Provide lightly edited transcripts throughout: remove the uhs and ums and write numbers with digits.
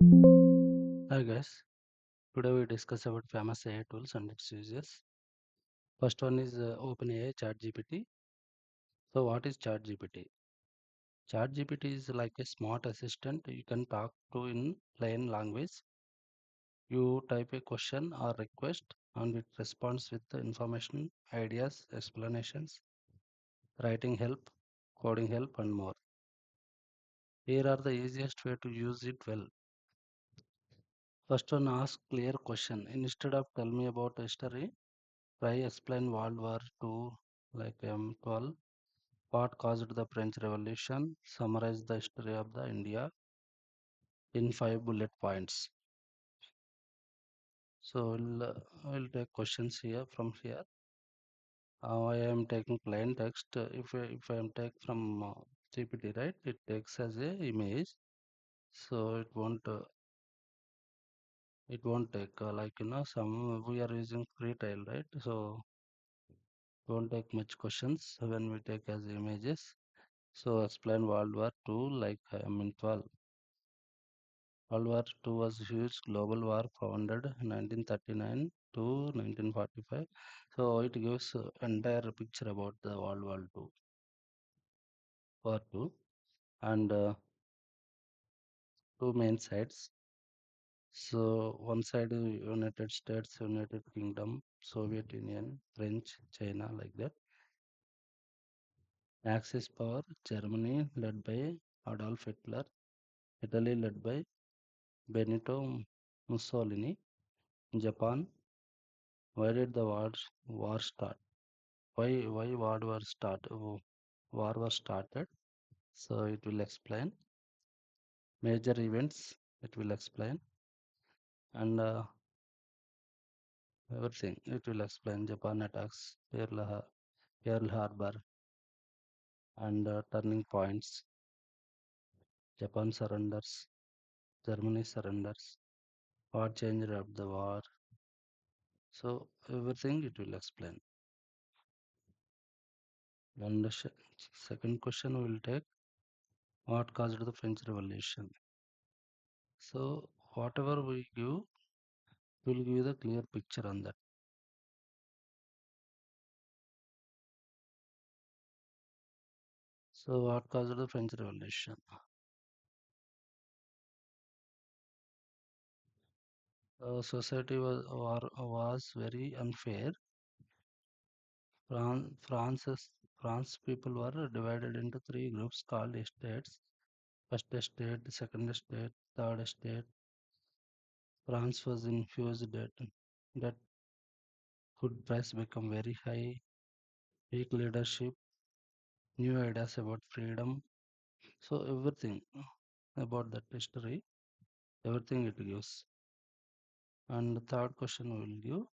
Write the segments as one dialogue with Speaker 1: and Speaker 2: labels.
Speaker 1: Hi guys, today we discuss about famous AI tools and its uses. First one is OpenAI ChatGPT. So what is ChatGPT? ChatGPT is like a smart assistant you can talk to in plain language. You type a question or request and it responds with the information, ideas, explanations, writing help, coding help and more. Here are the easiest way to use it well. First one, ask clear question. Instead of tell me about history, try explain World War II like M12. What caused the French Revolution? Summarize the history of the India in 5 bullet points. So we'll take questions here from here. I am taking plain text. If I am take from GPT, right, it takes as a image. So it won't take some we are using free trial, right? So it won't take much questions when we take as images. So explain World War II like I am in 12. World War II was a huge global war founded 1939 to 1945. So it gives entire picture about the World War II, War II, and two main sides. So one side is United States, United Kingdom, Soviet Union, French, China, like that. Axis power, Germany led by Adolf Hitler, Italy led by Benito Mussolini, Japan. Why did the war start? Why war was started? So it will explain major events. It will explain and everything. It will explain Japan attacks, Pearl Harbor, and turning points. Japan surrenders, Germany surrenders. What changed after the war? So everything it will explain. And the second question will take what caused the French Revolution. So whatever we give will give you the clear picture on that. So what caused the French Revolution? Society was very unfair. France people were divided into three groups called estates. First estate, second estate, third estate. France was infused that food price become very high, weak leadership, new ideas about freedom. So everything about that history, everything it gives. And the third question will give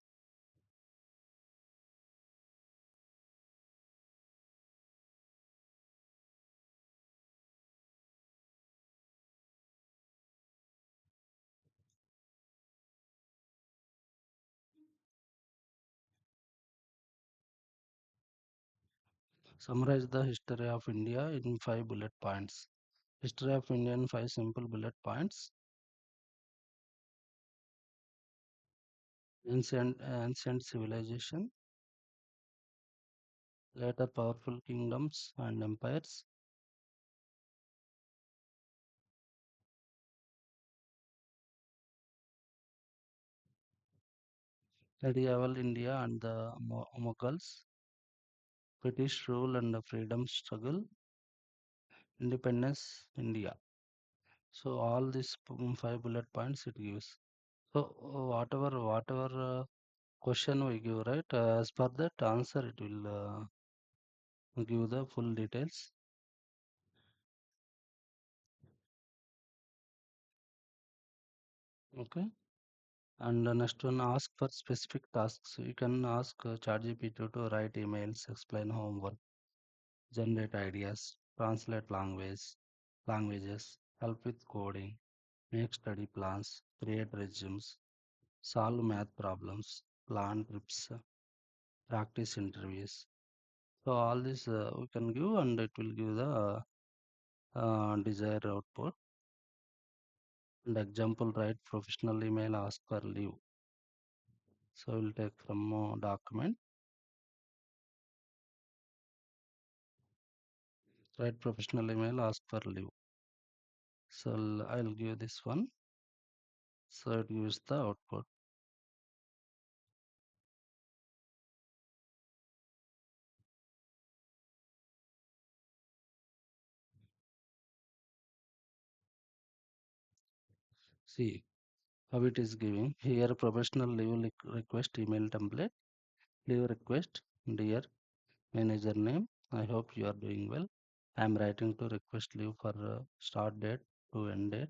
Speaker 1: summarize the history of India in 5 bullet points. History of India in 5 simple bullet points. Ancient civilization, later powerful kingdoms and empires, medieval India and the Mughals, British rule and the freedom struggle, independence India. So all these 5 bullet points it gives. So whatever question we give, right? As per that answer, it will give the full details. Okay. And the next one, ask for specific tasks. You can ask ChatGPT to write emails, explain homework, generate ideas, translate languages, help with coding, make study plans, create resumes, solve math problems, plan trips, practice interviews. So all this we can give, and it will give the desired output. And example, write professional email, ask for leave. So we'll take from document, write professional email, ask for leave. So I'll give this one. So it gives the output. See how it is giving here professional leave request email template, leave request, dear manager name. I hope you are doing well. I am writing to request leave for start date to end date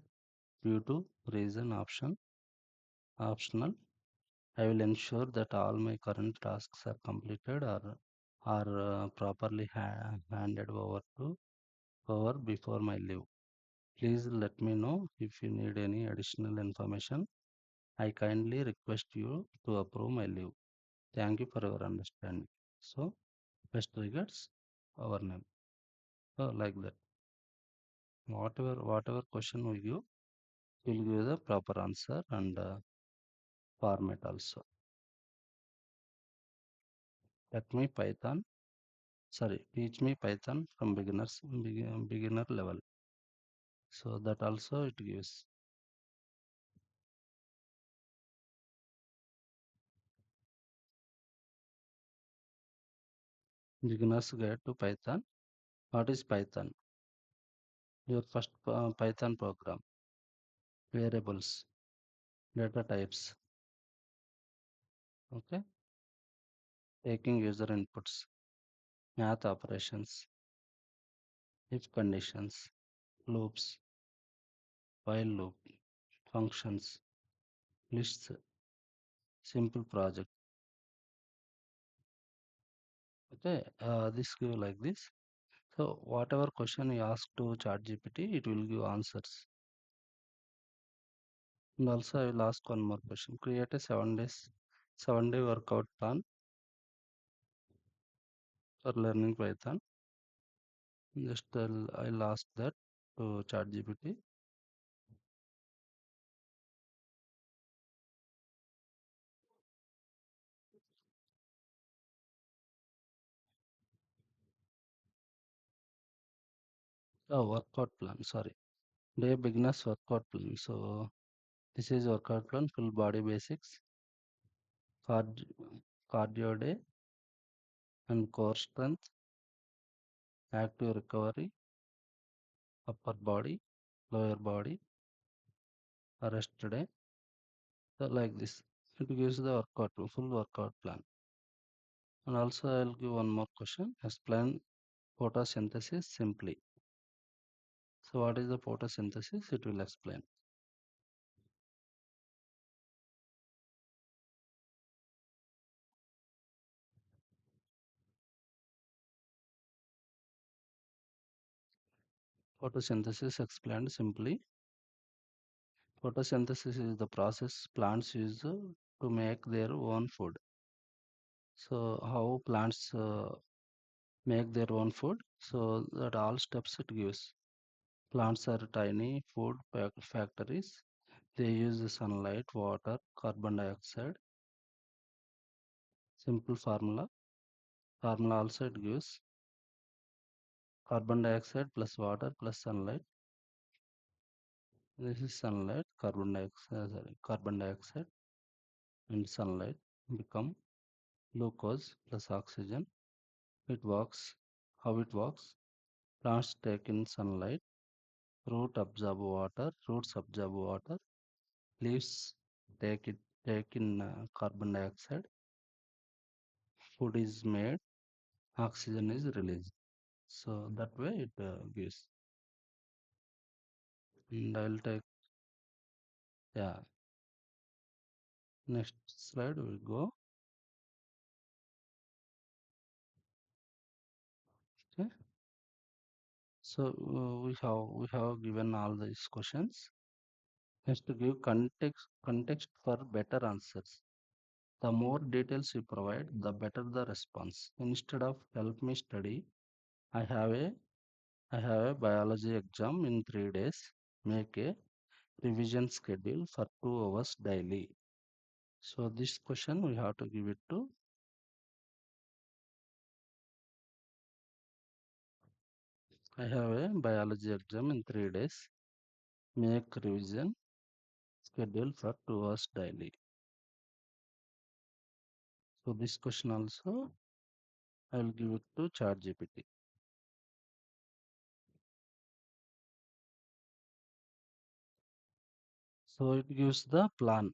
Speaker 1: due to reason optional. I will ensure that all my current tasks are completed or are properly handed over before my leave. Please let me know if you need any additional information. I kindly request you to approve my leave. Thank you for your understanding. So, best regards, our name. So, like that. Whatever question we give, we'll give the proper answer and format also. Let me Python. Sorry, teach me Python from beginner level. So that also it gives. Beginner's guide to Python. What is Python? Your first Python program. Variables, data types. Okay. Taking user inputs, math operations, if conditions, loops, while loop, functions, lists, simple project. Okay. This give like this. So whatever question you ask to ChatGPT, it will give answers. And also I will ask one more question. Create a 7-day workout plan for learning Python. Just I'll ask that to ChatGPT. Oh, workout plan. Sorry, day beginners workout plan. So this is workout plan, full body basics, card, cardio day, and core strength, active recovery, upper body, lower body, rest day. So like this, it gives the full workout plan. And also I'll give one more question. Explain photosynthesis simply. So what is the photosynthesis? It will explain. Photosynthesis explained simply. Photosynthesis is the process plants use to make their own food. So how plants make their own food? So that all steps it gives. Plants are tiny food factories. They use the sunlight, water, carbon dioxide. Simple formula. Formula also it gives carbon dioxide plus water plus sunlight. This is sunlight, carbon dioxide and sunlight become glucose plus oxygen. It works. How it works? Plants take in sunlight, roots absorb water, leaves take it take in carbon dioxide, food is made, oxygen is released. So that way it gives. And I'll take, yeah, next slide will go. Okay. So we have given all these questions. Next to give context for better answers. The more details you provide, the better the response. Instead of help me study, I have a I have a biology exam in 3 days. Make a revision schedule for 2 hours daily. So this question we have to give it to. I have a biology exam in 3 days. Make revision schedule for 2 hours daily. So this question also I will give it to ChatGPT. So it gives the plan.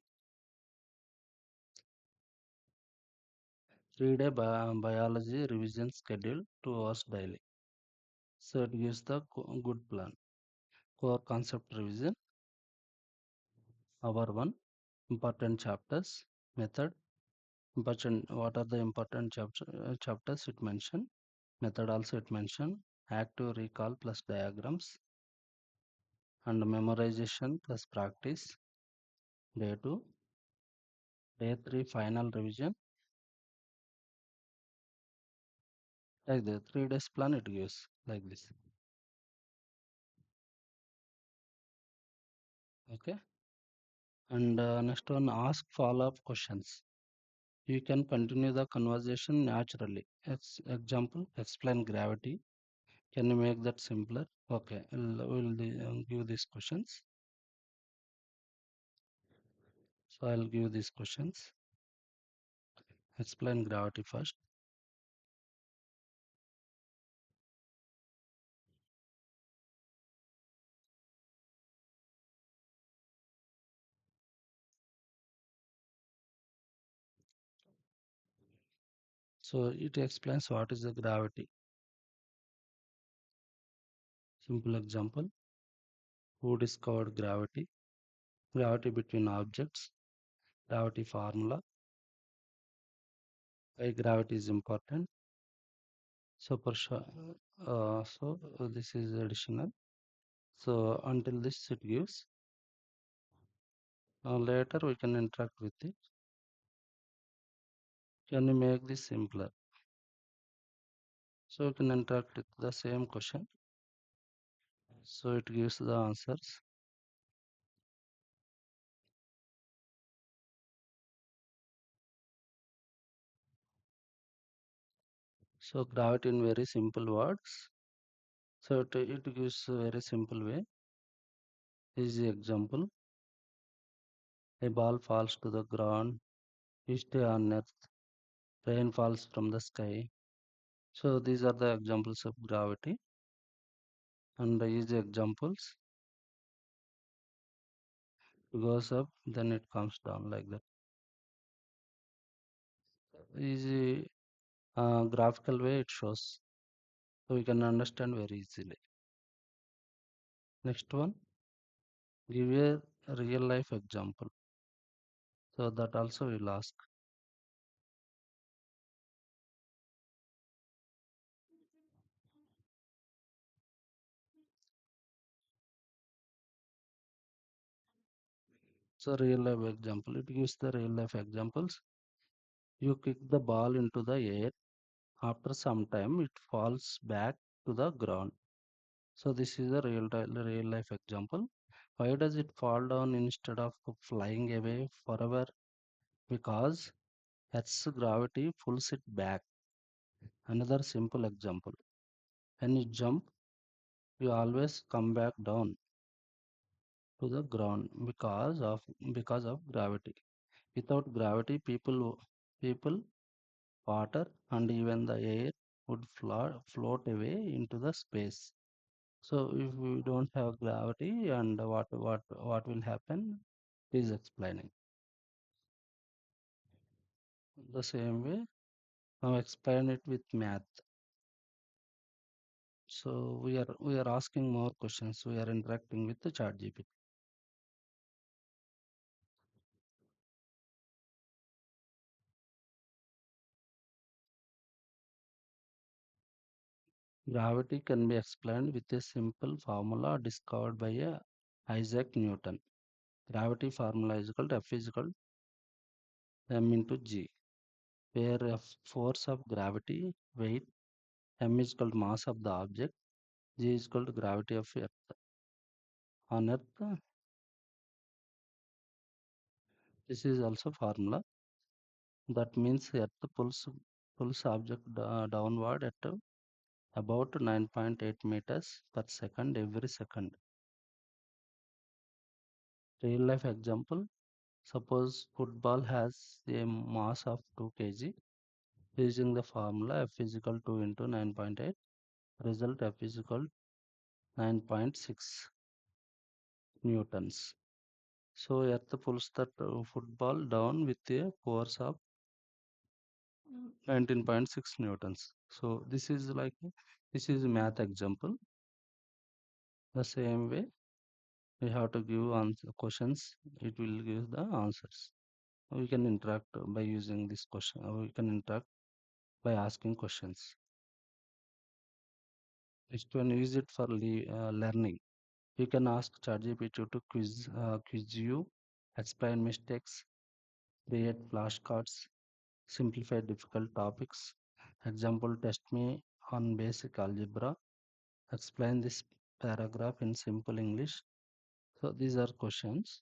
Speaker 1: 3 day biology revision schedule 2 hours daily. So it gives the good plan. Core concept revision. Hour 1. Important chapters. Method. Important. What are the important chapters it mentioned? Method also it mentioned. Active recall plus diagrams. And memorization plus practice. Day 2. Day 3 final revision. Like the 3 days plan it gives like this. Okay. And next one, ask follow-up questions. You can continue the conversation naturally. Example, explain gravity. Can you make that simpler? Okay, we'll give these questions. So I'll give these questions. Explain gravity first. So it explains what is the gravity. Simple example. Who discovered gravity? Gravity between objects. Gravity formula. Why gravity is important. So for sure, this is additional. So until this it gives. Later we can interact with it. Can you make this simpler? So we can interact with the same question. So it gives the answers. So gravity in very simple words. So it gives a very simple way. Easy example. A ball falls to the ground. You stay on earth. Rain falls from the sky. So these are the examples of gravity and the easy examples. It goes up, then it comes down like that. Easy graphical way it shows. So we can understand very easily. Next one, give a real life example. So that also we'll ask. So real life example, it gives the real life examples. You kick the ball into the air. After some time, it falls back to the ground. So this is a real life example. Why does it fall down instead of flying away forever? Because Earth's gravity pulls it back. Another simple example. When you jump, you always come back down to the ground because of gravity. Without gravity, people, water, and even the air would float away into the space. So if we don't have gravity, and what will happen? Is explaining the same way. Now explain it with math. So we are asking more questions. We are interacting with the chat GPT. Gravity can be explained with a simple formula discovered by Isaac Newton. Gravity formula is equal to F is equal to m into g, where F force of gravity, weight, m is equal to mass of the object, g is equal to gravity of Earth. On Earth, This is also formula. That means Earth pulls object downward at about 9.8 meters per second every second. Real life example. Suppose football has a mass of 2 kg. Using the formula F is equal to into 9.8, result F is equal 9.6 newtons. So Earth pulls that football down with a force of 19.6 newtons. So this is math example. The same way we have to give answer questions. It will give the answers. We can interact by using this question. We can interact by asking questions. Next one, use it for learning. You can ask ChatGPT to quiz you, explain mistakes, create flashcards, simplify difficult topics. Example, test me on basic algebra. Explain this paragraph in simple English. So these are questions.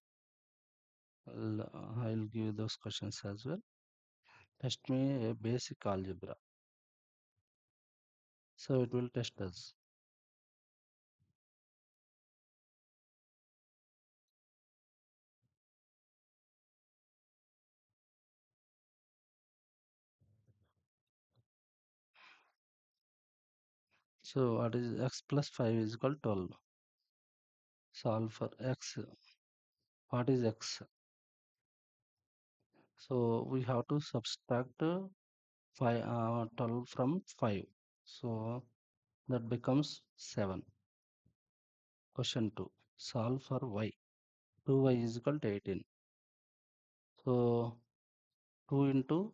Speaker 1: I'll give those questions as well. Test me a basic algebra. So it will test us. So what is x plus 5 is equal to 12. Solve for x. What is x? So we have to subtract 12 from 5. So that becomes 7. Question 2. Solve for y. 2y is equal to 18. So 2 into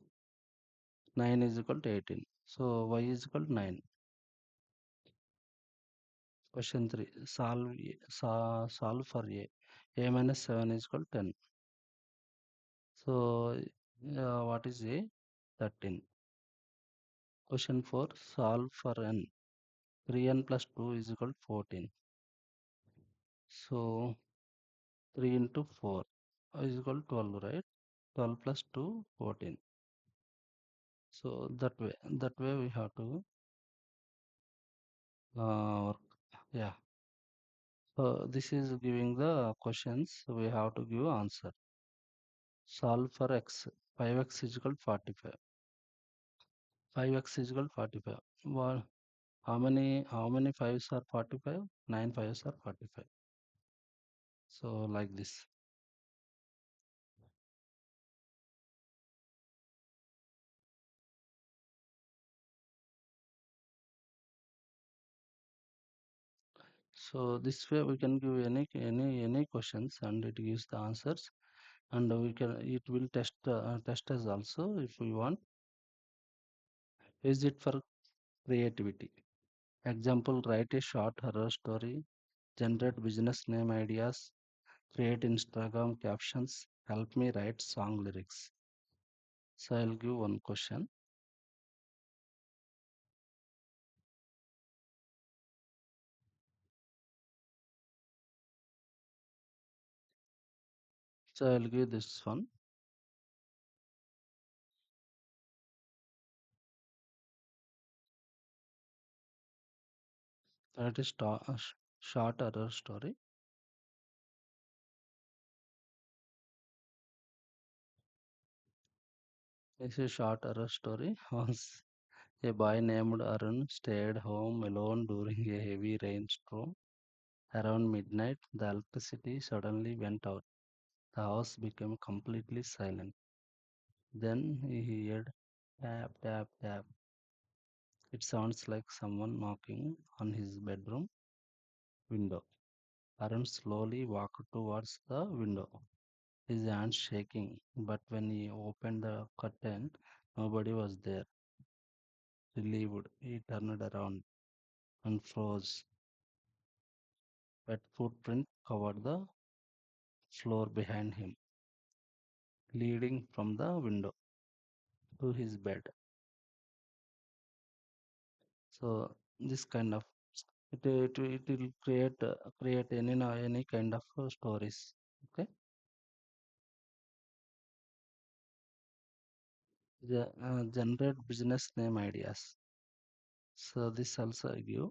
Speaker 1: 9 is equal to 18. So y is equal to 9. Question 3. Solve for a. A minus 7 is equal to 10. So what is a? 13. Question 4. Solve for n. 3n plus 2 is equal to 14. So 3 into 4 is equal to 12, right? 12 plus 2, 14. So that way we have to work. Yeah. So this is giving the questions. We have to give answer. Solve for x. 5x is equal to 45. 5x is equal to 45. Well, how many fives are 45? 9 fives are 45. So like this. So this way we can give any questions and it gives the answers, and it will test us also if we want. Use it for creativity. Example, write a short horror story, generate business name ideas, create Instagram captions, help me write song lyrics. So I'll give one question. So I'll give this one. That is short horror story. This is short horror story. Once a boy named Arun stayed home alone during a heavy rainstorm. Around midnight, the electricity suddenly went out. The house became completely silent. Then he heard tap, tap, tap. It sounds like someone knocking on his bedroom window. Arun slowly walked towards the window, his hands shaking. But when he opened the curtain, nobody was there. Relieved, he turned around and froze. Wet footprint covered the floor behind him, leading from the window to his bed. So this kind of it will create any kind of stories. Okay. Generate business name ideas. So this also I give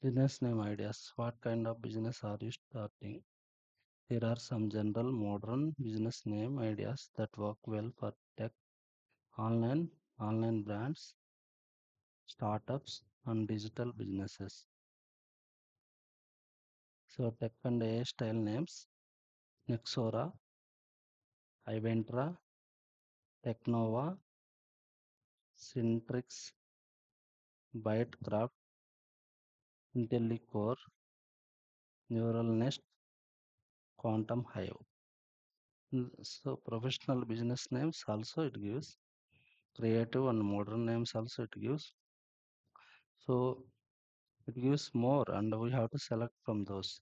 Speaker 1: business name ideas. What kind of business are you starting? Here are some general modern business name ideas that work well for tech, online, online brands, startups, and digital businesses. So tech and AI style names: Nexora, Iventra, Technova, Syntrix, Bytecraft, IntelliCore, Neural Nest, Quantum Hive. So professional business names also it gives. Creative and modern names also it gives. So it gives more and we have to select from those.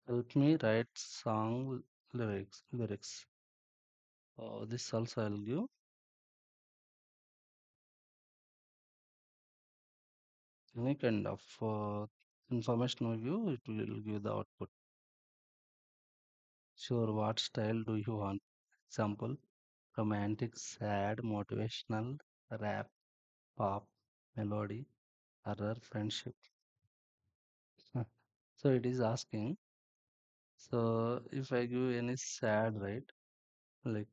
Speaker 1: Help me write song lyrics. This also I'll give. Any kind of information we give, it will give the output. Sure, what style do you want? Example: romantic, sad, motivational, rap, pop, melody, horror, friendship. So it is asking. So if I give any sad, right? Like